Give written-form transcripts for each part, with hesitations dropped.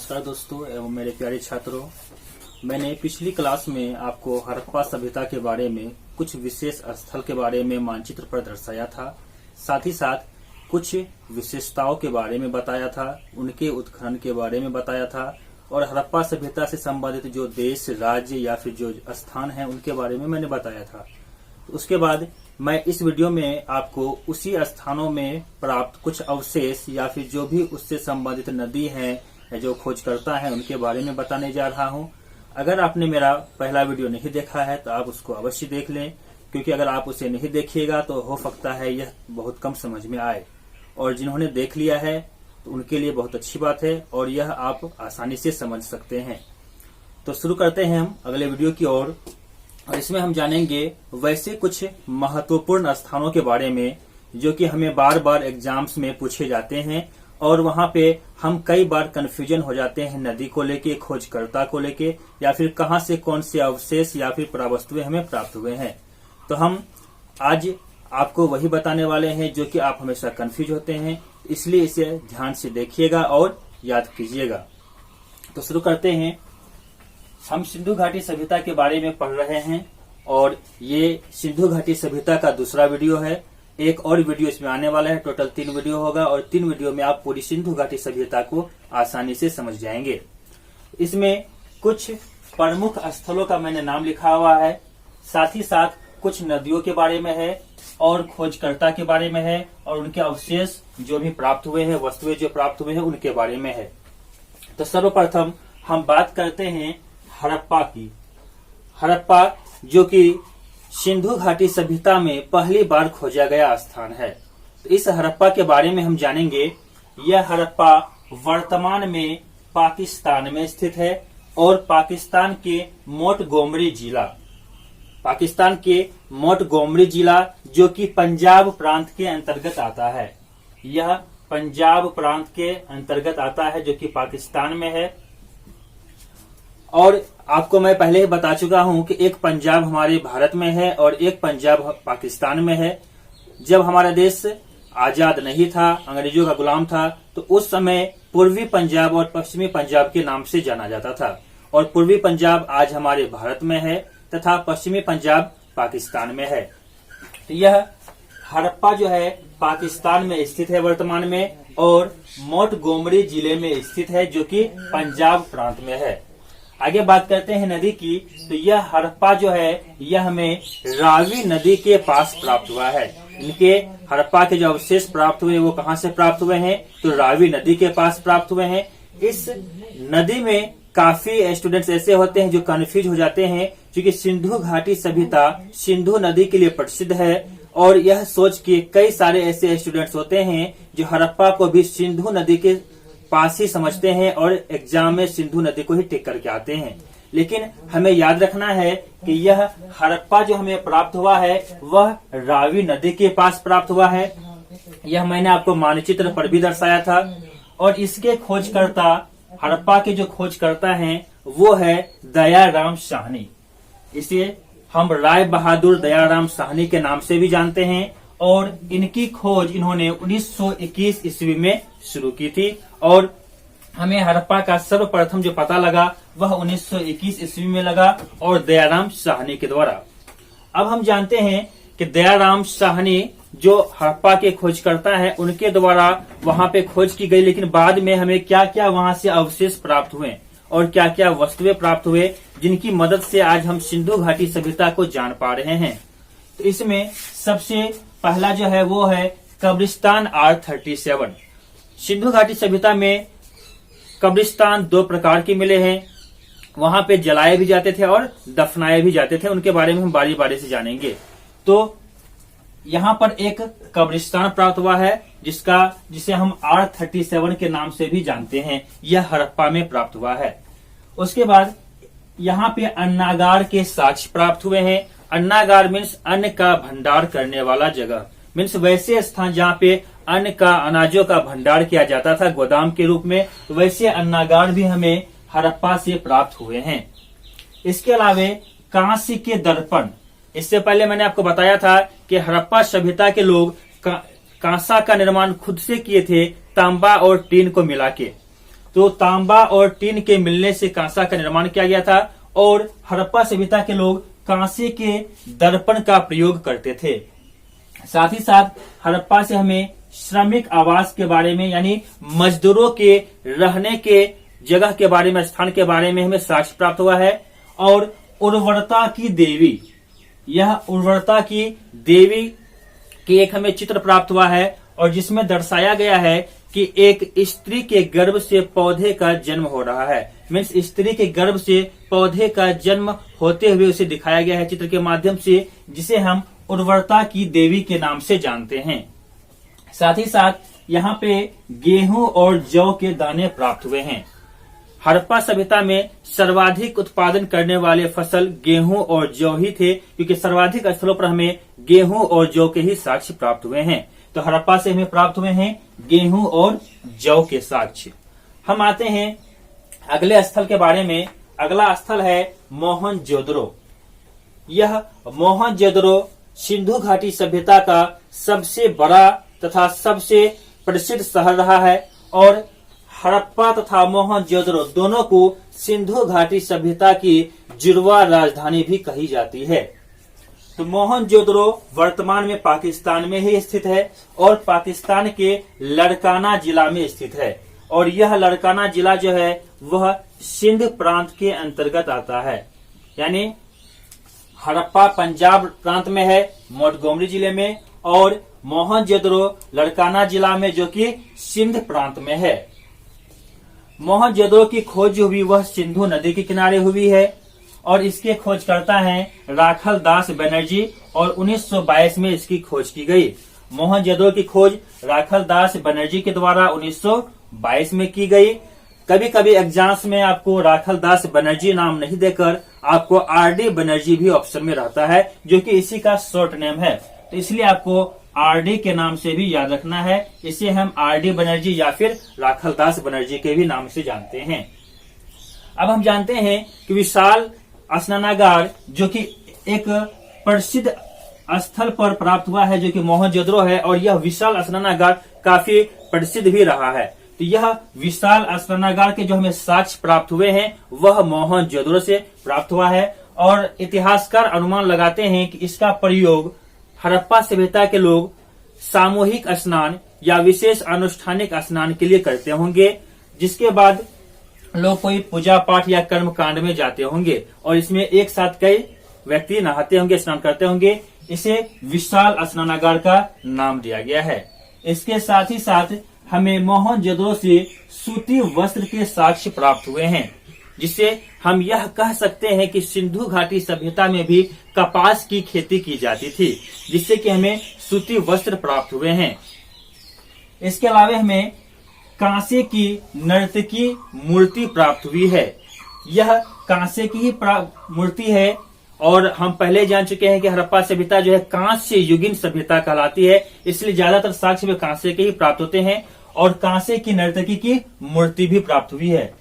नमस्कार दोस्तों एवं मेरे प्यारे छात्रों। मैंने पिछली क्लास में आपको हड़प्पा सभ्यता के बारे में कुछ विशेष स्थल के बारे में मानचित्र पर दर्शाया था। साथ ही साथ कुछ विशेषताओं के बारे में बताया था, उनके उत्खनन के बारे में बताया था और हड़प्पा सभ्यता से संबंधित जो देश, राज्य या फिर जो स्थान है उनके बारे में मैंने बताया था। उसके बाद मैं इस वीडियो में आपको उसी स्थानों में प्राप्त कुछ अवशेष या फिर जो भी उससे संबंधित नदी हैं या जो खोजकर्ता हैं उनके बारे में बताने जा रहा हूं। अगर आपने मेरा पहला वीडियो नहीं देखा है तो आप उसको अवश्य देख लें, क्योंकि अगर आप उसे नहीं देखिएगा तो हो सकता है यह बहुत कम समझ में आए, और जिन्होंने देख लिया है तो उनके लिए बहुत अच्छी बात है और यह आप आसानी से समझ सकते हैं। तो शुरू करते हैं हम अगले वीडियो की ओर, और इसमें हम जानेंगे वैसे कुछ महत्वपूर्ण स्थानों के बारे में जो कि हमें बार बार एग्जाम्स में पूछे जाते हैं और वहां पे हम कई बार कंफ्यूजन हो जाते हैं नदी को लेके, खोजकर्ता को लेके, या फिर कहां से कौन से अवशेष या फिर पुरावस्तुएं हमें प्राप्त हुए हैं। तो हम आज आपको वही बताने वाले हैं जो कि आप हमेशा कंफ्यूज होते हैं, इसलिए इसे ध्यान से देखिएगा और याद कीजिएगा। तो शुरू करते हैं। हम सिंधु घाटी सभ्यता के बारे में पढ़ रहे हैं और ये सिंधु घाटी सभ्यता का दूसरा वीडियो है। एक और वीडियो इसमें आने वाला है, टोटल 3 वीडियो होगा और 3 वीडियो में आप पूरी सिंधु घाटी सभ्यता को आसानी से समझ जाएंगे। इसमें कुछ प्रमुख स्थलों का मैंने नाम लिखा हुआ है, साथ ही साथ कुछ नदियों के बारे में है और खोजकर्ता के बारे में है और उनके अवशेष जो भी प्राप्त हुए हैं, वस्तुएं जो प्राप्त हुए हैं उनके बारे में है। तो सर्वप्रथम हम बात करते हैं हड़प्पा की। हड़प्पा जो कि सिंधु घाटी सभ्यता में पहली बार खोजा गया स्थान है। तो इस हड़प्पा के बारे में हम जानेंगे। यह हड़प्पा वर्तमान में पाकिस्तान में स्थित है और पाकिस्तान के मोंटगोमरी जिला जो कि पंजाब प्रांत के अंतर्गत आता है। यह पंजाब प्रांत के अंतर्गत आता है जो कि पाकिस्तान में है। और आपको मैं पहले ही बता चुका हूं कि एक पंजाब हमारे भारत में है और एक पंजाब पाकिस्तान में है। जब हमारा देश आजाद नहीं था, अंग्रेजों का गुलाम था, तो उस समय पूर्वी पंजाब और पश्चिमी पंजाब के नाम से जाना जाता था और पूर्वी पंजाब आज हमारे भारत में है तथा पश्चिमी पंजाब पाकिस्तान में है। तो यह हड़प्पा जो है पाकिस्तान में स्थित है वर्तमान में और मोंटगोमरी जिले में स्थित है जो कि पंजाब प्रांत में है। आगे बात करते हैं नदी की। तो यह हड़प्पा जो है यह हमें रावी नदी के पास प्राप्त हुआ है। इनके हड़प्पा के जो अवशेष प्राप्त हुए वो कहां से प्राप्त हुए हैं? तो रावी नदी के पास प्राप्त हुए हैं। इस नदी में काफी स्टूडेंट्स ऐसे होते हैं जो कंफ्यूज हो जाते हैं, क्योंकि सिंधु घाटी सभ्यता सिंधु नदी के लिए प्रसिद्ध है और यह सोच के कई सारे ऐसे स्टूडेंट्स होते हैं जो हड़प्पा को भी सिंधु नदी के पास ही समझते हैं और एग्जाम में सिंधु नदी को ही टिक करके आते हैं। लेकिन हमें याद रखना है कि यह हड़प्पा जो हमें प्राप्त हुआ है वह रावी नदी के पास प्राप्त हुआ है। यह मैंने आपको मानचित्र पर भी दर्शाया था। और इसके खोजकर्ता, हड़प्पा के जो खोजकर्ता हैं वो है दयाराम साहनी। इसे हम राय बहादुर दयाराम साहनी के नाम से भी जानते हैं और इनकी खोज इन्होंने 1921 ईस्वी में शुरू की थी और हमें हड़प्पा का सर्वप्रथम जो पता लगा वह 1921 ईस्वी में लगा और दयाराम साहनी के द्वारा। अब हम जानते हैं कि दयाराम साहनी जो हड़प्पा के खोजकर्ता हैं उनके द्वारा वहां पे खोज की गई, लेकिन बाद में हमें क्या क्या वहां से अवशेष प्राप्त हुए और क्या क्या वस्तुएं प्राप्त हुए जिनकी मदद से आज हम सिंधु घाटी सभ्यता को जान पा रहे हैं। तो इसमें सबसे पहला जो है वो है कब्रिस्तान R37। सिंधु घाटी सभ्यता में कब्रिस्तान 2 प्रकार के मिले हैं। वहां पे जलाए भी जाते थे और दफनाए भी जाते थे, उनके बारे में हम बारी बारी से जानेंगे। तो यहाँ पर एक कब्रिस्तान प्राप्त हुआ है जिसे हम R37 के नाम से भी जानते हैं। यह हड़प्पा में प्राप्त हुआ है। उसके बाद यहाँ पे अन्नागार के साक्ष्य प्राप्त हुए हैं। अन्नागार मीन्स अन्न का भंडार करने वाला जगह, मीन्स वैसे स्थान जहाँ पे अन्न का, अनाजों का भंडार किया जाता था गोदाम के रूप में, तो वैसे अन्नागार भी हमें हड़प्पा से प्राप्त हुए हैं। इसके अलावा कांस्य के दर्पण, इससे पहले मैंने आपको बताया था कि हड़प्पा सभ्यता के लोग कांसा का निर्माण खुद से किए थे, तांबा और टीन को मिला के। तो तांबा और टीन के मिलने से कांसा का निर्माण किया गया था और हड़प्पा सभ्यता के लोग कांसे के दर्पण का प्रयोग करते थे। साथ ही साथ हड़प्पा से हमें श्रमिक आवास के बारे में यानी मजदूरों के रहने के जगह के बारे में, स्थान के बारे में हमें साक्ष्य प्राप्त हुआ है। और उर्वरता की देवी, यह उर्वरता की देवी की एक हमें चित्र प्राप्त हुआ है और जिसमें दर्शाया गया है कि एक स्त्री के गर्भ से पौधे का जन्म हो रहा है। मीन्स स्त्री के गर्भ से पौधे का जन्म होते हुए उसे दिखाया गया है चित्र के माध्यम से, जिसे हम उर्वरता की देवी के नाम से जानते हैं। साथ ही साथ यहाँ पे गेहूं और जौ के दाने प्राप्त हुए हैं। हड़प्पा सभ्यता में सर्वाधिक उत्पादन करने वाले फसल गेहूं और जौ ही थे, क्योंकि सर्वाधिक स्थलों पर हमें गेहूं और जौ के ही साक्ष्य प्राप्त हुए हैं। तो हड़प्पा से हमें प्राप्त हुए हैं गेहूं और जौ के साक्ष्य। हम आते हैं अगले स्थल के बारे में। अगला स्थल है मोहनजोदड़ो। यह मोहनजोदड़ो सिंधु घाटी सभ्यता का सबसे बड़ा तथा सबसे प्रसिद्ध शहर रहा है और हड़प्पा तथा मोहनजोदड़ो दोनों को सिंधु घाटी सभ्यता की जुड़वा राजधानी भी कही जाती है। तो मोहनजोदड़ो वर्तमान में पाकिस्तान में ही स्थित है और पाकिस्तान के लड़काना जिला में स्थित है। और यह लड़काना जिला जो है वह सिंध प्रांत के अंतर्गत आता है। यानी हड़प्पा पंजाब प्रांत में है, मोंटगोमरी जिले में, और मोहनजोदड़ो लड़काना जिला में जो कि सिंध प्रांत में है। मोहनजोदड़ो की खोज जो हुई वह सिंधु नदी के किनारे हुई है और इसके खोजकर्ता हैं राखल दास बनर्जी और 1922 में इसकी खोज की गई। मोहनजोदड़ो की खोज राखल दास बनर्जी के द्वारा 1922 में की गई। कभी कभी एग्जाम्स में आपको राखल दास बनर्जी नाम नहीं देकर आपको आरडी बनर्जी भी ऑप्शन में रहता है, जो कि इसी का शॉर्ट नेम है। तो इसलिए आपको आरडी के नाम से भी याद रखना है। इसे हम आरडी बनर्जी या फिर राखल दास बनर्जी के भी नाम से जानते हैं। अब हम जानते हैं कि विशाल स्नानागार जो कि एक प्रसिद्ध स्थल पर प्राप्त हुआ है, जो कि मोहनजोदड़ो है, और यह विशाल स्नानागार काफी प्रसिद्ध भी रहा है। तो यह विशाल स्नानागार के जो हमें साक्ष्य प्राप्त हुए हैं वह मोहनजोदड़ो से प्राप्त हुआ है। और इतिहासकार अनुमान लगाते हैं कि इसका प्रयोग हड़प्पा सभ्यता के लोग सामूहिक स्नान या विशेष अनुष्ठानिक स्नान के लिए करते होंगे, जिसके बाद लोग कोई पूजा पाठ या कर्म कांड में जाते होंगे और इसमें एक साथ कई व्यक्ति नहाते होंगे, स्नान करते होंगे। इसे विशाल स्नानागार का नाम दिया गया है। इसके साथ ही साथ हमें मोहनजोदड़ो से सूती वस्त्र के साक्ष्य प्राप्त हुए हैं, जिससे हम यह कह सकते हैं कि सिंधु घाटी सभ्यता में भी कपास की खेती की जाती थी, जिससे कि हमें सूती वस्त्र प्राप्त हुए हैं। इसके अलावा हमें कांसे की नर्तकी मूर्ति प्राप्त हुई है। यह कांसे की ही मूर्ति है और हम पहले जान चुके हैं कि हड़प्पा सभ्यता जो है कांस्य युगीन सभ्यता कहलाती है, इसलिए ज्यादातर साक्ष्य में कांसे के ही प्राप्त होते हैं और कांसे की नर्तकी की मूर्ति भी प्राप्त हुई है।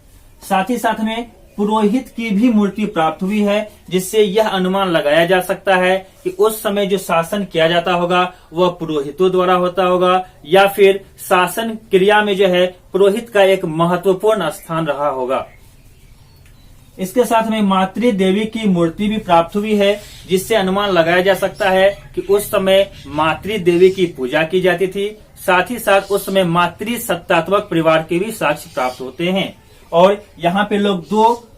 साथ ही साथ में पुरोहित की भी मूर्ति प्राप्त हुई है, जिससे यह अनुमान लगाया जा सकता है कि उस समय जो शासन किया जाता होगा वह पुरोहितों द्वारा होता होगा या फिर शासन क्रिया में जो है पुरोहित का एक महत्वपूर्ण स्थान रहा होगा। इसके साथ में मातृ देवी की मूर्ति भी प्राप्त हुई है, जिससे अनुमान लगाया जा सकता है कि उस समय मातृ देवी की पूजा की जाती थी। साथ ही साथ उस समय मातृ सत्तात्मक परिवार के भी साक्ष्य प्राप्त होते हैं और यहाँ पे लोग दो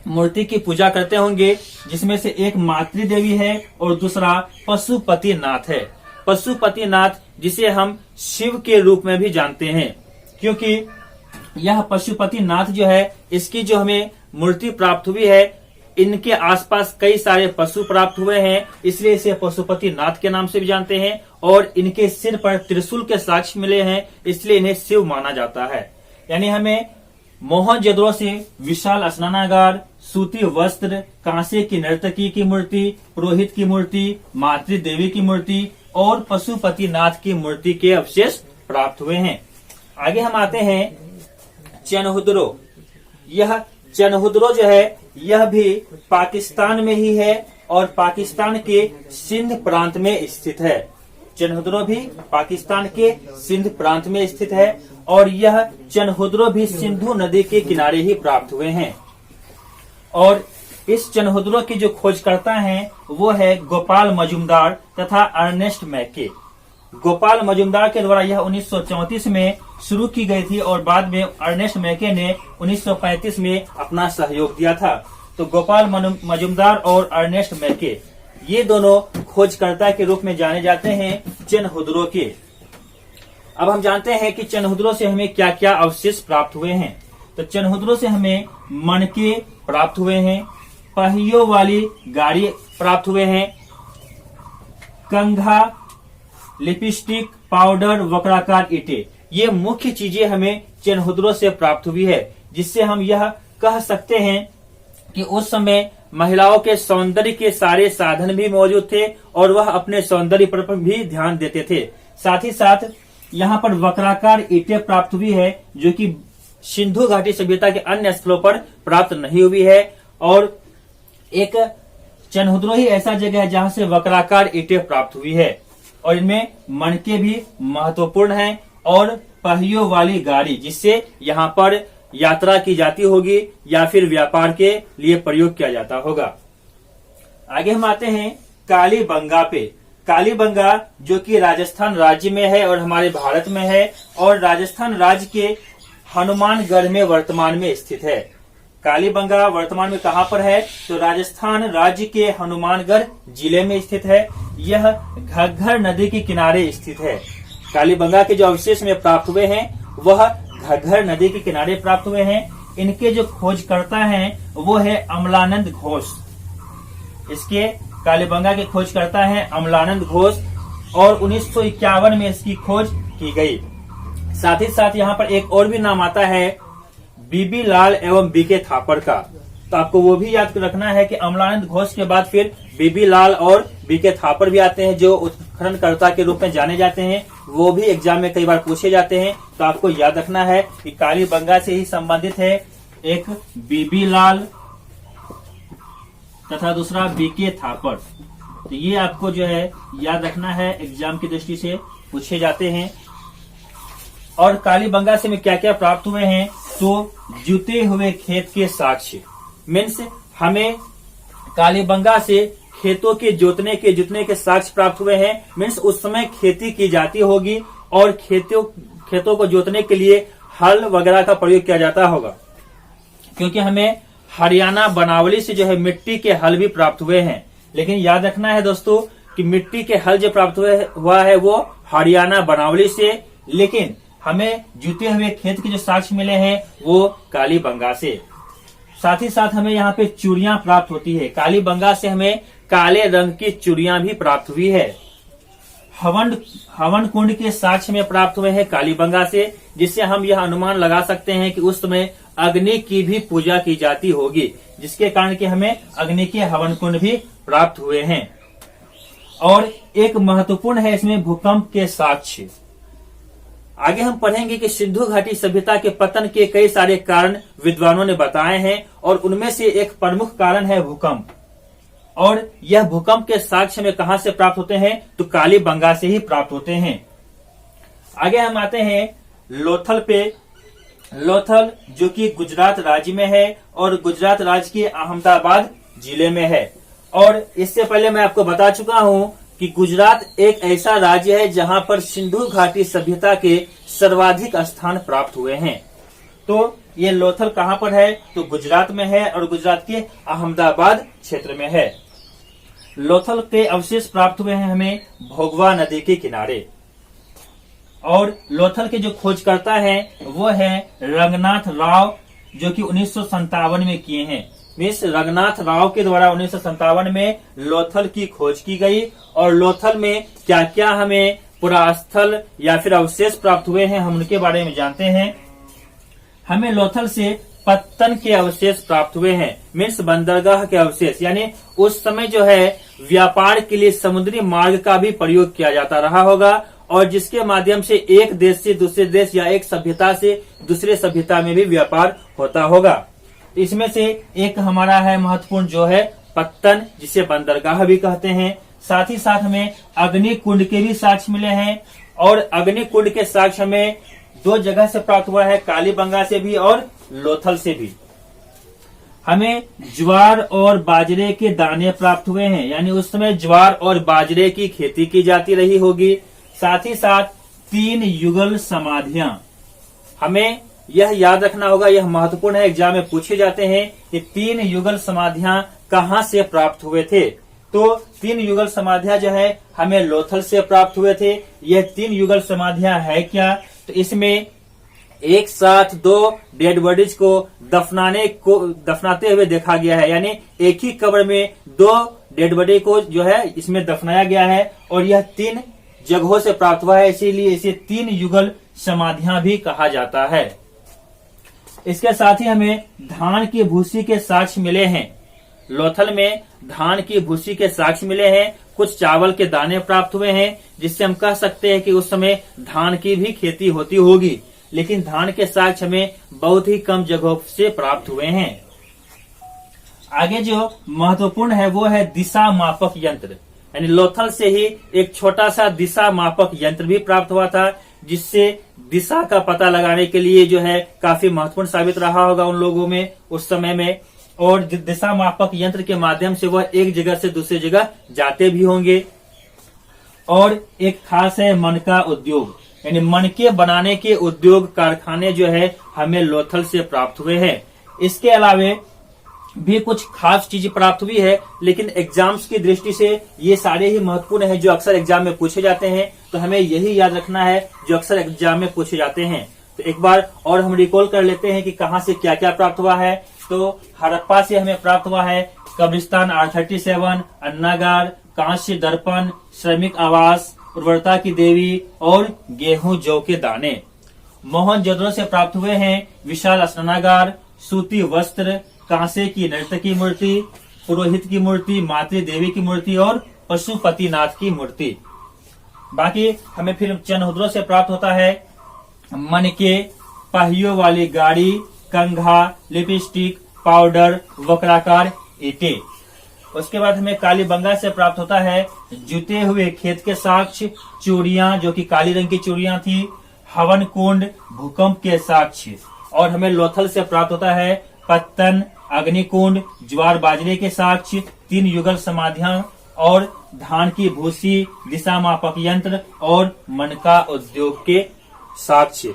मूर्ति की पूजा करते होंगे, जिसमें से एक मातृ देवी है और दूसरा पशुपति नाथ है। पशुपति नाथ जिसे हम शिव के रूप में भी जानते हैं, क्योंकि यह पशुपति नाथ जो है इसकी जो हमें मूर्ति प्राप्त हुई है, इनके आसपास कई सारे पशु प्राप्त हुए हैं, इसलिए इसे पशुपति नाथ के नाम से भी जानते हैं। और इनके सिर पर त्रिशूल के साक्ष्य मिले हैं, इसलिए इन्हें शिव माना जाता है। यानी हमें मोहनजोदड़ो से विशाल स्नानागार, सूती वस्त्र, कांसे की नर्तकी की मूर्ति, पुरोहित की मूर्ति, मातृ देवी की मूर्ति और पशुपति नाथ की मूर्ति के अवशेष प्राप्त हुए हैं। आगे हम आते हैं चनहुद्रो। यह चनहुद्रो जो है यह भी पाकिस्तान में ही है और पाकिस्तान के सिंध प्रांत में स्थित है। चनहुद्रो भी पाकिस्तान के सिंध प्रांत में स्थित है और यह चनहुद्रो भी सिंधु नदी के किनारे ही प्राप्त हुए हैं। और इस चनहुद्रो के जो खोजकर्ता हैं वो है गोपाल मजुमदार तथा अर्नेस्ट मैके। गोपाल मजुमदार के द्वारा यह 1934 में शुरू की गई थी और बाद में अर्नेस्ट मैके ने 1935 में अपना सहयोग दिया था। तो गोपाल मजुमदार और अर्नेस्ट मैके ये दोनों खोजकर्ता के रूप में जाने जाते हैं चनहुद्रो के। अब हम जानते हैं कि चनहुद्रो से हमें क्या क्या अवशेष प्राप्त हुए हैं। तो चनहुद्रो से हमें मनके प्राप्त हुए हैं, पहियों वाली गाड़ी प्राप्त हुए हैं, कंघा, लिपस्टिक, पाउडर, वक्राकार ईंटें, ये मुख्य चीजें हमें चनहुद्रो से प्राप्त हुई है, जिससे हम यह कह सकते हैं कि उस समय महिलाओं के सौंदर्य के सारे साधन भी मौजूद थे और वह अपने सौंदर्य पर भी ध्यान देते थे। साथ ही साथ यहाँ पर वक्राकार ईंटें प्राप्त हुई है जो कि सिंधु घाटी सभ्यता के अन्य स्थलों पर प्राप्त नहीं हुई है। और एक चनहुद्रो ही ऐसा जगह है जहाँ से वक्राकार ईंटें प्राप्त हुई है और इनमें मनके भी महत्वपूर्ण हैं और पहियों वाली गाड़ी, जिससे यहाँ पर यात्रा की जाती होगी या फिर व्यापार के लिए प्रयोग किया जाता होगा। आगे हम आते हैं कालीबंगा पे। कालीबंगा जो कि राजस्थान राज्य में है और हमारे भारत में है और राजस्थान राज्य के हनुमानगढ़ में वर्तमान में स्थित है। कालीबंगा वर्तमान में कहाँ पर है? तो राजस्थान राज्य के हनुमानगढ़ जिले में स्थित है। यह घग्गर नदी के किनारे स्थित है। कालीबंगा के जो अवशेष में प्राप्त हुए हैं वह घग्गर नदी के किनारे प्राप्त हुए हैं। इनके जो खोजकर्ता हैं वो है अमलानंद घोष। इसके कालीबंगा के खोजकर्ता हैं अमलानंद घोष और 1951 में इसकी खोज की गई। साथ ही साथ यहाँ पर एक और भी नाम आता है बीबी लाल एवं बीके थापर का। तो आपको वो भी याद रखना है कि अमलानंद घोष के बाद फिर बीबी लाल और बीके थापर भी आते हैं जो उत्खननकर्ता के रूप में जाने जाते हैं। वो भी एग्जाम में कई बार पूछे जाते हैं। तो आपको याद रखना है कि कालीबंगा से ही संबंधित है एक बीबी लाल तथा दूसरा बीके थापर। तो ये आपको जो है याद रखना है, एग्जाम की दृष्टि से पूछे जाते हैं। और कालीबंगा से में क्या क्या प्राप्त हुए हैं? तो जुते हुए खेत के साक्ष्य, मीन्स हमें कालीबंगा से खेतों के जोतने के साक्ष्य प्राप्त हुए हैं। मीन्स उस समय खेती की जाती होगी और खेतों को जोतने के लिए हल वगैरह का प्रयोग किया जाता होगा, क्योंकि हमें हरियाणा बनावली से जो है मिट्टी के हल भी प्राप्त हुए हैं। लेकिन याद रखना है दोस्तों कि मिट्टी के हल जो प्राप्त हुआ है वो हरियाणा बनावली से, लेकिन हमें जुते हुए खेत के जो साक्ष्य मिले हैं वो कालीबंगा से। साथ ही साथ हमें यहाँ पे चूड़ियां प्राप्त होती है। कालीबंगा से हमें काले रंग की चूड़ियां भी प्राप्त हुई है। हवन कुंड के साक्ष्य में प्राप्त हुए हैं कालीबंगा से, जिससे हम यह अनुमान लगा सकते हैं कि उस समय अग्नि की भी पूजा की जाती होगी, जिसके कारण कि हमें अग्नि के हवन कुंड भी प्राप्त हुए हैं। और एक महत्वपूर्ण है इसमें भूकंप के साक्ष्य। आगे हम पढ़ेंगे कि सिंधु घाटी सभ्यता के पतन के कई सारे कारण विद्वानों ने बताए हैं और उनमें से एक प्रमुख कारण है भूकंप। और यह भूकंप के साक्ष्य में कहां से प्राप्त होते हैं? तो कालीबंगा से ही प्राप्त होते हैं। आगे हम आते हैं लोथल पे। लोथल जो कि गुजरात राज्य में है और गुजरात राज्य के अहमदाबाद जिले में है। और इससे पहले मैं आपको बता चुका हूं कि गुजरात एक ऐसा राज्य है जहां पर सिंधु घाटी सभ्यता के सर्वाधिक स्थान प्राप्त हुए हैं। तो ये लोथल कहां पर है? तो गुजरात में है और गुजरात के अहमदाबाद क्षेत्र में है। लोथल के अवशेष प्राप्त हुए हैं हमें भोगवा नदी के किनारे। और लोथल के जो खोजकर्ता हैं वो है रंगनाथ राव, जो कि 1957 में किए हैं। मिस रंगनाथ राव के द्वारा 1957 में लोथल की खोज की गई। और लोथल में क्या क्या हमें पुरास्थल या फिर अवशेष प्राप्त हुए हैं हम उनके बारे में जानते हैं। हमें लोथल से पत्तन के अवशेष प्राप्त हुए हैं, मीन्स बंदरगाह के अवशेष। यानी उस समय जो है व्यापार के लिए समुद्री मार्ग का भी प्रयोग किया जाता रहा होगा और जिसके माध्यम से एक देश से दूसरे देश या एक सभ्यता से दूसरे सभ्यता में भी व्यापार होता होगा। इसमें से एक हमारा है महत्वपूर्ण जो है पत्तन, जिसे बंदरगाह भी कहते हैं। साथ ही साथ हमें अग्नि कुंड के भी साक्ष्य मिले हैं, और अग्नि कुंड के साक्ष्य हमें 2 जगह से प्राप्त हुआ है, कालीबंगा से भी और लोथल से भी। हमें ज्वार और बाजरे के दाने प्राप्त हुए हैं, यानी उस समय ज्वार और बाजरे की खेती की जाती रही होगी। साथ ही साथ 3 युगल समाधियां, हमें यह याद रखना होगा, यह महत्वपूर्ण है, एग्जाम में पूछे जाते हैं कि 3 युगल समाधियां कहां से प्राप्त हुए थे। तो 3 युगल समाधियां जो है हमें लोथल से प्राप्त हुए थे। यह 3 युगल समाधियां है क्या, तो इसमें एक साथ 2 डेड बॉडीज को दफनाते हुए देखा गया है, यानी एक ही कब्र में 2 डेड बॉडी को जो है इसमें दफनाया गया है, और यह 3 जगहों से प्राप्त हुआ है, इसीलिए इसे 3 युगल समाधियां भी कहा जाता है। इसके साथ ही हमें धान की भूसी के साक्ष्य मिले हैं। लोथल में धान की भूसी के साक्ष्य मिले हैं, कुछ चावल के दाने प्राप्त हुए हैं, जिससे हम कह सकते हैं कि उस समय धान की भी खेती होती होगी, लेकिन धान के साक्ष्य हमें बहुत ही कम जगहों से प्राप्त हुए हैं। आगे जो महत्वपूर्ण है वो है दिशा मापक यंत्र, यानी लोथल से ही एक छोटा सा दिशा मापक यंत्र भी प्राप्त हुआ था, जिससे दिशा का पता लगाने के लिए जो है काफी महत्वपूर्ण साबित रहा होगा उन लोगों में उस समय में। और दिशा मापक यंत्र के माध्यम से वह एक जगह से दूसरी जगह जाते भी होंगे। और एक खास है मनका उद्योग, यानी मनके बनाने के उद्योग कारखाने जो है हमें लोथल से प्राप्त हुए हैं। इसके अलावे भी कुछ खास चीज प्राप्त हुई है, लेकिन एग्जाम्स की दृष्टि से ये सारे ही महत्वपूर्ण है जो अक्सर एग्जाम में पूछे जाते हैं, तो हमें यही याद रखना है जो अक्सर एग्जाम में पूछे जाते हैं। तो एक बार और हम रिकॉल कर लेते हैं कि कहां से क्या क्या प्राप्त हुआ है। तो हड़प्पा से हमें प्राप्त हुआ है कब्रिस्तान R37, अन्नागार, कांस्य दर्पण, श्रमिक आवास, उर्वरता की देवी और गेहूं जौ के दाने। मोहनजोदड़ो से प्राप्त हुए हैं विशाल स्नानागार, सूती वस्त्र, कांसे की नर्तकी की मूर्ति, पुरोहित की मूर्ति, मातृ देवी की मूर्ति और पशुपतिनाथ की मूर्ति। बाकी हमें फिर चनहुद्रो से प्राप्त होता है मनके, पहियों वाली गाड़ी, कंघा, लिपस्टिक, पाउडर, वक्राकार ईंटें। उसके बाद हमें कालीबंगा से प्राप्त होता है जुते हुए खेत के साक्ष्य, चूड़ियां जो कि काली रंग की चूड़ियां थी, हवन कुंड, भूकंप के साक्ष्य। और हमें लोथल से प्राप्त होता है पत्तन, अग्निकुंड, ज्वार बाजरे के साक्ष्य, 3 युगल समाधियां और धान की भूसी, दिशा मापक यंत्र और मनका उद्योग के साक्ष्य।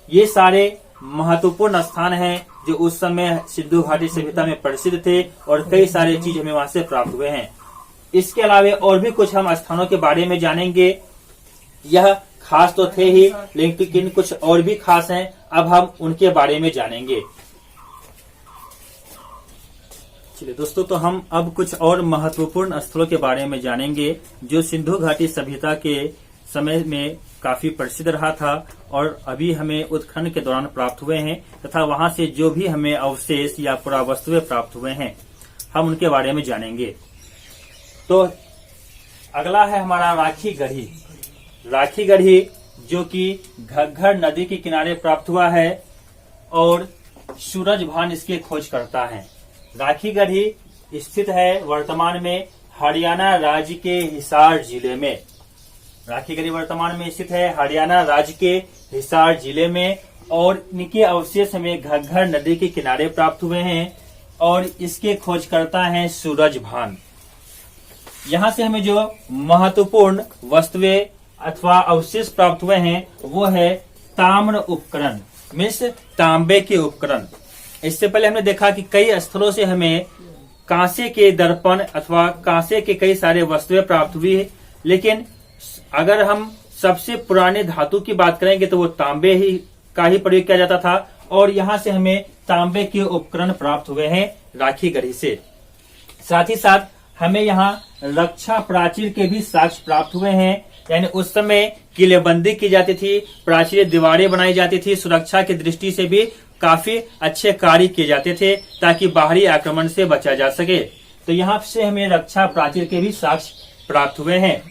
ये सारे महत्वपूर्ण स्थान हैं जो उस समय सिंधु घाटी सभ्यता में प्रसिद्ध थे, और कई सारे चीज हमें वहां से प्राप्त हुए हैं। इसके अलावा और भी कुछ हम स्थानों के बारे में जानेंगे। यह खास तो थे ही, लेकिन कुछ और भी खास हैं, अब हम उनके बारे में जानेंगे। चलिए दोस्तों, तो हम अब कुछ और महत्वपूर्ण स्थलों के बारे में जानेंगे जो सिंधु घाटी सभ्यता के समय में काफी प्रसिद्ध रहा था और अभी हमें उत्खनन के दौरान प्राप्त हुए हैं, तथा वहां से जो भी हमें अवशेष या पुरावस्तुएं प्राप्त हुए हैं हम उनके बारे में जानेंगे। तो अगला है हमारा राखी गढ़ी। राखी गढ़ी जो कि घग्घर नदी के किनारे प्राप्त हुआ है और सूरज भान इसकी खोज करता है। राखी गढ़ी स्थित है वर्तमान में हरियाणा राज्य के हिसार जिले में। राखी गढ़ी वर्तमान में स्थित है हरियाणा राज्य के हिसार जिले में, और इनके अवशेष हमें घग्घर नदी के किनारे प्राप्त हुए हैं और इसके खोजकर्ता हैं सूरज भान। यहाँ से हमें जो महत्वपूर्ण वस्तुएं अथवा अवशेष प्राप्त हुए हैं वो है ताम्र उपकरण, मीन्स तांबे के उपकरण। इससे पहले हमने देखा कि कई स्थलों से हमें कांसे के दर्पण अथवा कांसे के कई सारे वस्तुएं प्राप्त हुई है, लेकिन अगर हम सबसे पुराने धातु की बात करेंगे तो वो तांबे ही का ही प्रयोग किया जाता था, और यहाँ से हमें तांबे के उपकरण प्राप्त हुए हैं राखी गढ़ी से। साथ ही साथ हमें यहाँ रक्षा प्राचीर के भी साक्ष्य प्राप्त हुए हैं, यानी उस समय किलेबंदी की जाती थी, प्राचीर दीवारें बनाई जाती थी, सुरक्षा की दृष्टि से भी काफी अच्छे कार्य किए जाते थे ताकि बाहरी आक्रमण से बचा जा सके। तो यहाँ से हमें रक्षा प्राचीर के भी साक्ष्य प्राप्त हुए हैं।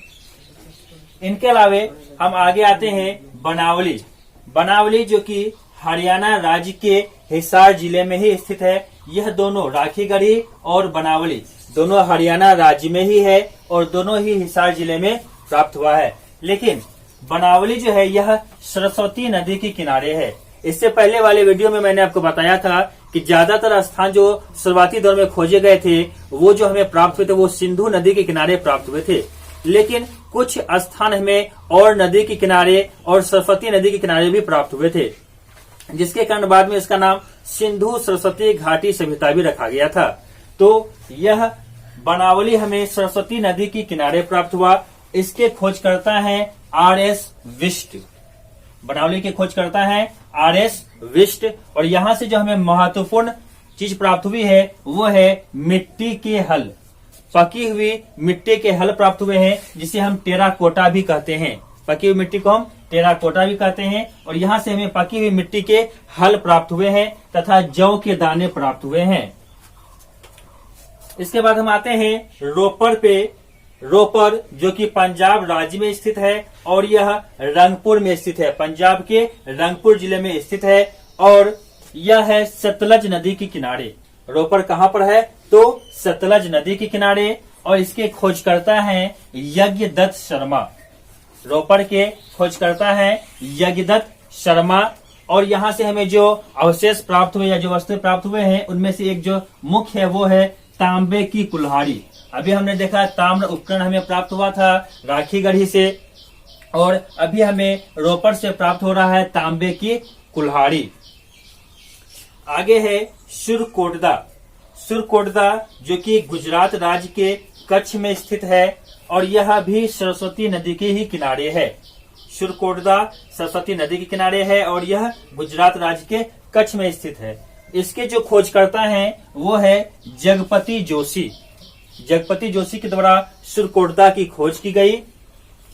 इनके अलावे हम आगे आते हैं बनावली। बनावली जो कि हरियाणा राज्य के हिसार जिले में ही स्थित है। यह दोनों राखी गढ़ी और बनावली दोनों हरियाणा राज्य में ही है और दोनों ही हिसार जिले में प्राप्त हुआ है। लेकिन बनावली जो है यह सरस्वती नदी के किनारे है। इससे पहले वाले वीडियो में मैंने आपको बताया था कि ज्यादातर स्थान जो शुरुआती दौर में खोजे गए थे वो जो हमें प्राप्त हुए थे वो सिंधु नदी के किनारे प्राप्त हुए थे। लेकिन कुछ स्थान हमें और नदी के किनारे और सरस्वती नदी के किनारे भी प्राप्त हुए थे, जिसके कारण बाद में इसका नाम सिंधु सरस्वती घाटी सभ्यता भी रखा गया था। तो यह बनावली हमें सरस्वती नदी के किनारे प्राप्त हुआ। इसके खोजकर्ता हैं आर.एस. विष्ट। बनावली के खोजकर्ता हैं आर.एस. विष्ट। और यहां से जो हमें महत्वपूर्ण चीज प्राप्त हुई है वो है मिट्टी के हल, पकी हुई मिट्टी के हल प्राप्त हुए हैं, जिसे हम टेराकोटा भी कहते हैं। पकी हुई मिट्टी को हम टेराकोटा भी कहते हैं। और यहाँ से हमें पकी हुई मिट्टी के हल प्राप्त हुए हैं तथा जौ के दाने प्राप्त हुए हैं। इसके बाद हम आते हैं रोपड़ पे। रोपड़ जो कि पंजाब राज्य में स्थित है और यह रंगपुर में स्थित है, पंजाब के रंगपुर जिले में स्थित है और यह है सतलज नदी के किनारे। रोपड़ कहाँ पर है? तो सतलज नदी के किनारे। और इसके खोजकर्ता हैं यज्ञदत्त शर्मा। रोपड़ के खोजकर्ता हैं यज्ञदत्त शर्मा। और यहाँ से हमें जो अवशेष प्राप्त हुए या जो वस्तु प्राप्त हुए हैं उनमें से एक जो मुख्य है वो है तांबे की कुल्हाड़ी। अभी हमने देखा ताम्र उपकरण हमें प्राप्त हुआ था राखी गढ़ी से, और अभी हमें रोपड़ से प्राप्त हो रहा है तांबे की कुल्हाड़ी। आगे है सुरकोटदा। सुरकोटदा जो कि गुजरात राज्य के कच्छ में स्थित है और यह भी सरस्वती नदी के ही किनारे है। सुरकोटदा सरस्वती नदी के किनारे है और यह गुजरात राज्य के कच्छ में स्थित है। इसके जो खोजकर्ता हैं वो है जगपति जोशी। जगपति जोशी के द्वारा सुरकोटदा की खोज की गई।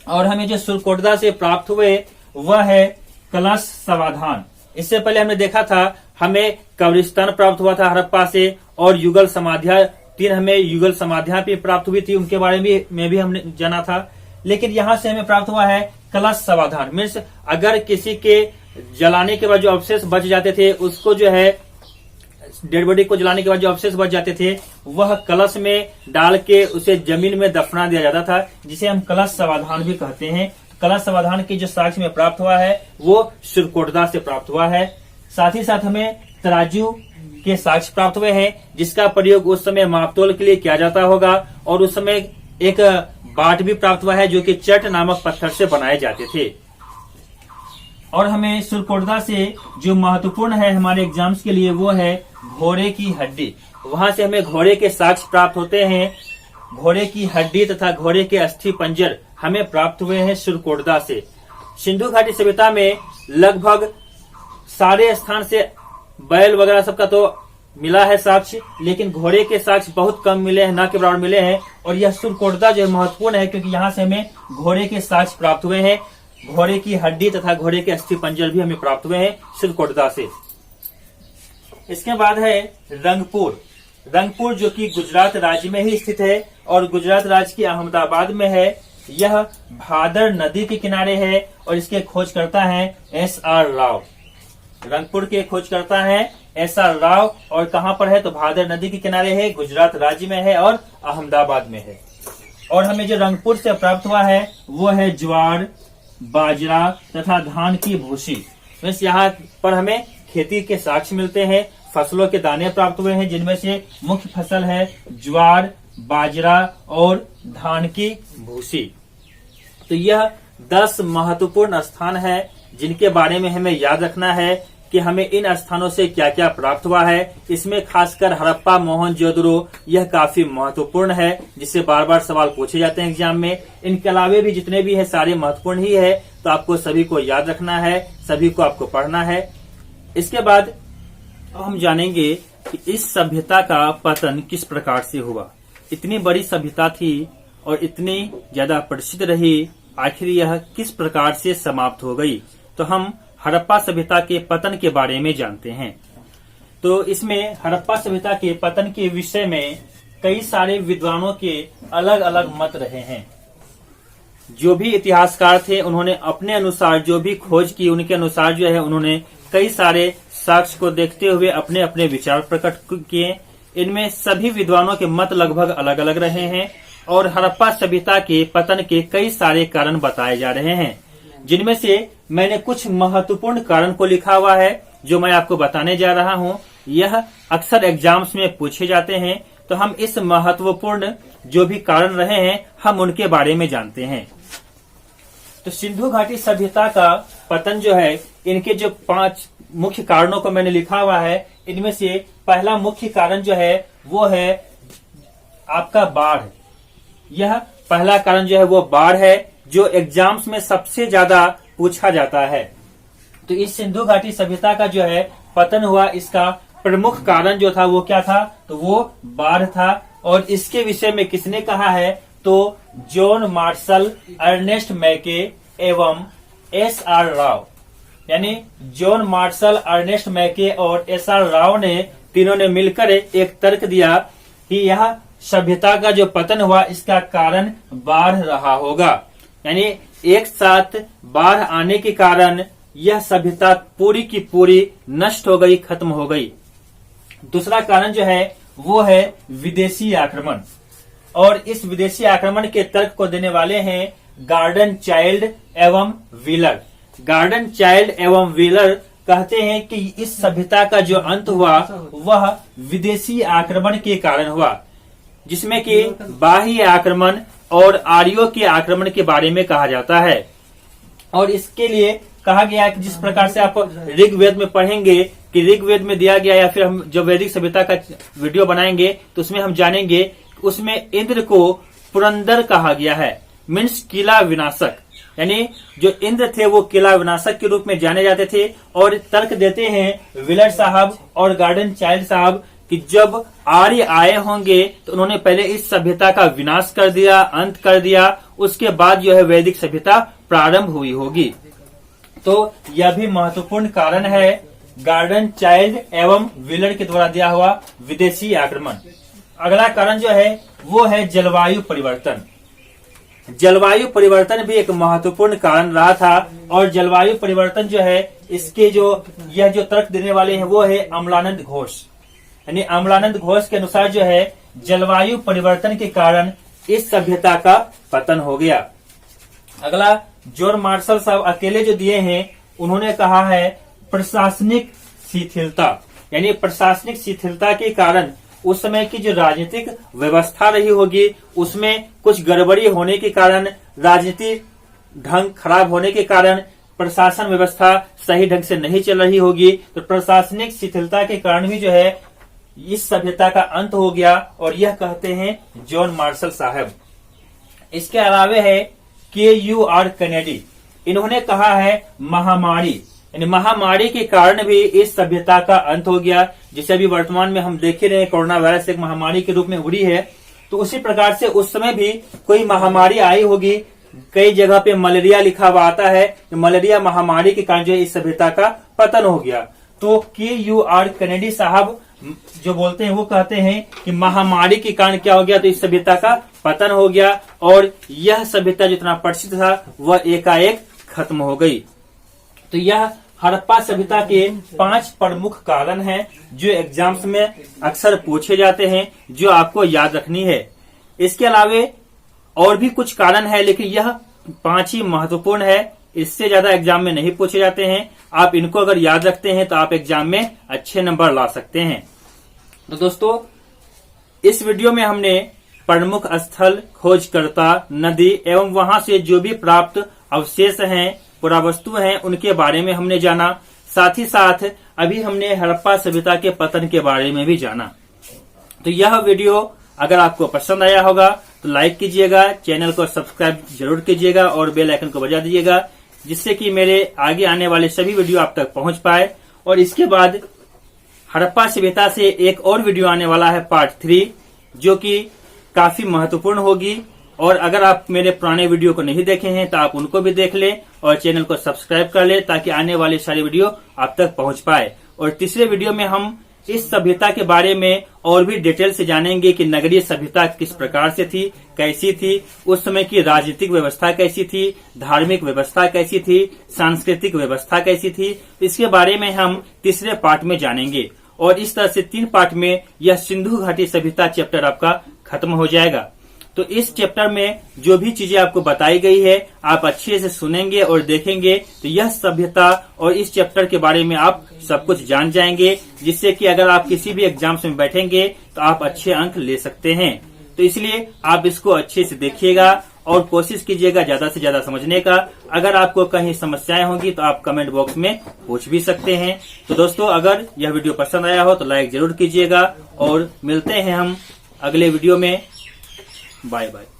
और हमें जो सुरकोटदा से प्राप्त हुए वह है कलश समाधान। इससे पहले हमने देखा था हमें कब्रिस्तान प्राप्त हुआ था हड़प्पा से, और युगल समाधियां 3 हमें युगल समाधियां भी प्राप्त हुई थी, उनके बारे में भी हमने जाना था। लेकिन यहाँ से हमें प्राप्त हुआ है कलश समाधान। मीन्स अगर किसी के जलाने के बाद जो अवशेष बच जाते थे उसको जो है डेड बॉडी को जलाने के बाद जो अवशेष बच जाते थे वह कलश में डाल के उसे जमीन में दफना दिया जाता था, जिसे हम कलश समाधान भी कहते हैं। कलश समाधान की जो साक्ष्य में प्राप्त हुआ है वो सुरकोटदा से प्राप्त हुआ है। साथ ही साथ हमें तराजू के साक्ष्य प्राप्त हुए हैं, जिसका प्रयोग उस समय मापतोल के लिए किया जाता होगा। और उस समय एक बाट भी प्राप्त हुआ है जो कि चट नामक पत्थर से बनाए जाते थे। और हमें सुरकोटदा से जो महत्वपूर्ण है हमारे एग्जाम्स के लिए वो है घोड़े की हड्डी। वहां से हमें घोड़े के साक्ष्य प्राप्त होते हैं। घोड़े की हड्डी तथा घोड़े के अस्थि पंजर हमें प्राप्त हुए हैं सुरकोटदा से। सिंधु घाटी सभ्यता में लगभग सारे स्थान से बैल वगैरह सबका तो मिला है साक्ष्य, लेकिन घोड़े के साक्ष्य बहुत कम मिले हैं, न के बराबर मिले हैं। और यह सुरकोटदा जो महत्वपूर्ण है क्योंकि यहाँ से हमें घोड़े के साक्ष्य प्राप्त हुए हैं। घोड़े की हड्डी तथा घोड़े के अस्थि पंजर भी हमें प्राप्त हुए हैं सुरकोटदा से। इसके बाद है रंगपुर। रंगपुर जो कि गुजरात राज्य में ही स्थित है और गुजरात राज्य के अहमदाबाद में है। यह भादर नदी के किनारे है और इसके खोजकर्ता हैं एस.आर. राव। रंगपुर के खोजकर्ता हैं एस.आर. राव। और कहां पर है? तो भादर नदी के किनारे है, गुजरात राज्य में है और अहमदाबाद में है। और हमें जो रंगपुर से प्राप्त हुआ है वो है ज्वार, बाजरा तथा धान की भूसी। बस यहाँ पर हमें खेती के साक्ष्य मिलते हैं। फसलों के दाने प्राप्त हुए हैं जिनमें से मुख्य फसल है ज्वार, बाजरा और धान की भूसी। तो यह 10 महत्वपूर्ण स्थान है जिनके बारे में हमें याद रखना है कि हमें इन स्थानों से क्या क्या प्राप्त हुआ है। इसमें खासकर हड़प्पा, मोहनजोदड़ो यह काफी महत्वपूर्ण है, जिससे बार बार सवाल पूछे जाते हैं एग्जाम में। इनके अलावे भी जितने भी है सारे महत्वपूर्ण ही है, तो आपको सभी को याद रखना है, सभी को आपको पढ़ना है। इसके बाद हम जानेंगे कि इस सभ्यता का पतन किस प्रकार से हुआ। इतनी बड़ी सभ्यता थी और इतनी ज्यादा प्रसिद्ध रही, आखिर यह किस प्रकार से समाप्त हो गई। तो हम हड़प्पा सभ्यता के पतन के बारे में जानते हैं। तो इसमें हड़प्पा सभ्यता के पतन के विषय में कई सारे विद्वानों के अलग अलग मत रहे हैं। जो भी इतिहासकार थे उन्होंने अपने अनुसार जो भी खोज की उनके अनुसार जो है उन्होंने कई सारे साक्ष्य को देखते हुए अपने अपने विचार प्रकट किए। इनमें सभी विद्वानों के मत लगभग अलग अलग रहे हैं और हड़प्पा सभ्यता के पतन के कई सारे कारण बताए जा रहे हैं, जिनमें से मैंने कुछ महत्वपूर्ण कारण को लिखा हुआ है जो मैं आपको बताने जा रहा हूं। यह अक्सर एग्जाम्स में पूछे जाते हैं, तो हम इस महत्वपूर्ण जो भी कारण रहे हैं हम उनके बारे में जानते हैं। तो सिंधु घाटी सभ्यता का पतन जो है, इनके जो 5 मुख्य कारणों को मैंने लिखा हुआ है, इनमें से पहला मुख्य कारण जो है वो है आपका बाढ़। यह पहला कारण जो है वो बाढ़ है, जो एग्जाम्स में सबसे ज्यादा पूछा जाता है। तो इस सिंधु घाटी सभ्यता का जो है पतन हुआ, इसका प्रमुख कारण जो था वो क्या था, तो वो बाढ़ था। और इसके विषय में किसने कहा है, तो जॉन मार्शल, अर्नेस्ट मैके एवं एस.आर. राव, यानी जॉन मार्शल, अर्नेस्ट मैके और एस.आर. राव ने तीनों ने मिलकर एक तर्क दिया कि यह सभ्यता का जो पतन हुआ इसका कारण बाढ़ रहा होगा। यानी एक साथ बाढ़ आने के कारण यह सभ्यता पूरी की पूरी नष्ट हो गई, खत्म हो गई। दूसरा कारण जो है वो है विदेशी आक्रमण, और इस विदेशी आक्रमण के तर्क को देने वाले हैं गार्डन चाइल्ड एवं व्हीलर। गार्डन चाइल्ड एवं व्हीलर कहते हैं कि इस सभ्यता का जो अंत हुआ वह विदेशी आक्रमण के कारण हुआ, जिसमें कि बाह्य आक्रमण और आर्यों के आक्रमण के बारे में कहा जाता है। और इसके लिए कहा गया है कि जिस प्रकार से आप ऋग्वेद में पढ़ेंगे कि ऋग्वेद में दिया गया, या फिर हम जब वैदिक सभ्यता का वीडियो बनाएंगे तो उसमें हम जानेंगे, उसमें इंद्र को पुरंदर कहा गया है, मीन्स किला विनाशक। यानी जो इंद्र थे वो किला विनाशक के रूप में जाने जाते थे। और तर्क देते हैं व्हीलर साहब और गार्डन चाइल्ड साहब कि जब आर्य आए होंगे तो उन्होंने पहले इस सभ्यता का विनाश कर दिया, अंत कर दिया, उसके बाद जो है वैदिक सभ्यता प्रारंभ हुई होगी। तो यह भी महत्वपूर्ण कारण है, गार्डन चाइल्ड एवं व्हीलर के द्वारा दिया हुआ विदेशी आक्रमण। अगला कारण जो है वो है जलवायु परिवर्तन। जलवायु परिवर्तन भी एक महत्वपूर्ण कारण रहा था, और जलवायु परिवर्तन जो है इसके यह जो तर्क देने वाले हैं वो है अमलानंद घोष। यानी अमलानंद घोष के अनुसार जो है जलवायु परिवर्तन के कारण इस सभ्यता का पतन हो गया। अगला जॉन मार्शल साहब अकेले जो दिए हैं, उन्होंने कहा है प्रशासनिक शिथिलता। यानी प्रशासनिक शिथिलता के कारण उस समय की जो राजनीतिक व्यवस्था रही होगी उसमें कुछ गड़बड़ी होने के कारण, राजनीतिक ढंग खराब होने के कारण प्रशासन व्यवस्था सही ढंग से नहीं चल रही होगी। तो प्रशासनिक शिथिलता के कारण भी जो है इस सभ्यता का अंत हो गया, और यह कहते हैं जॉन मार्शल साहब। इसके अलावे है के.यू.आर. कैनेडी, इन्होंने कहा है महामारी, यानी महामारी के कारण भी इस सभ्यता का अंत हो गया। जिसे अभी वर्तमान में हम देख ही रहे हैं, कोरोना वायरस एक महामारी के रूप में उड़ी है, तो उसी प्रकार से उस समय भी कोई महामारी आई होगी। कई जगह पे मलेरिया लिखा हुआ आता है, तो मलेरिया महामारी के कारण जो इस सभ्यता का पतन हो गया। तो के.यू.आर. कैनेडी साहब जो बोलते हैं वो कहते हैं कि महामारी के कारण क्या हो गया, तो इस सभ्यता का पतन हो गया, और यह सभ्यता जितना प्रसिद्ध था वह एकाएक खत्म हो गई। तो यह हड़प्पा सभ्यता के 5 प्रमुख कारण हैं जो एग्जाम्स में अक्सर पूछे जाते हैं, जो आपको याद रखनी है। इसके अलावे और भी कुछ कारण है, लेकिन यह 5 ही महत्वपूर्ण है, इससे ज्यादा एग्जाम में नहीं पूछे जाते हैं। आप इनको अगर याद रखते हैं तो आप एग्जाम में अच्छे नंबर ला सकते हैं। तो दोस्तों, इस वीडियो में हमने प्रमुख स्थल, खोजकर्ता, नदी एवं वहां से जो भी प्राप्त अवशेष हैं, पुरावस्तु हैं, उनके बारे में हमने जाना। साथ ही साथ अभी हमने हड़प्पा सभ्यता के पतन के बारे में भी जाना। तो यह वीडियो अगर आपको पसंद आया होगा तो लाइक कीजिएगा, चैनल को सब्सक्राइब जरूर कीजिएगा और बेल आइकन को बजा दीजिएगा, जिससे कि मेरे आगे आने वाले सभी वीडियो आप तक पहुंच पाए। और इसके बाद हड़प्पा सभ्यता से एक और वीडियो आने वाला है पार्ट 3, जो कि काफी महत्वपूर्ण होगी। और अगर आप मेरे पुराने वीडियो को नहीं देखे हैं तो आप उनको भी देख लें और चैनल को सब्सक्राइब कर लें, ताकि आने वाले सारे वीडियो आप तक पहुंच पाए। और तीसरे वीडियो में हम इस सभ्यता के बारे में और भी डिटेल से जानेंगे कि नगरीय सभ्यता किस प्रकार से थी, कैसी थी, उस समय की राजनीतिक व्यवस्था कैसी थी, धार्मिक व्यवस्था कैसी थी, सांस्कृतिक व्यवस्था कैसी थी। इसके बारे में हम तीसरे पार्ट में जानेंगे। और इस तरह से 3 पार्ट में यह सिंधु घाटी सभ्यता चैप्टर आपका खत्म हो जाएगा। तो इस चैप्टर में जो भी चीजें आपको बताई गई है आप अच्छे से सुनेंगे और देखेंगे तो यह सभ्यता और इस चैप्टर के बारे में आप सब कुछ जान जाएंगे, जिससे कि अगर आप किसी भी एग्जाम्स में बैठेंगे तो आप अच्छे अंक ले सकते हैं। तो इसलिए आप इसको अच्छे से देखिएगा और कोशिश कीजिएगा ज्यादा से ज्यादा समझने का। अगर आपको कहीं समस्याएं होंगी तो आप कमेंट बॉक्स में पूछ भी सकते हैं। तो दोस्तों, अगर यह वीडियो पसंद आया हो तो लाइक जरूर कीजिएगा और मिलते हैं हम अगले वीडियो में। Bye bye.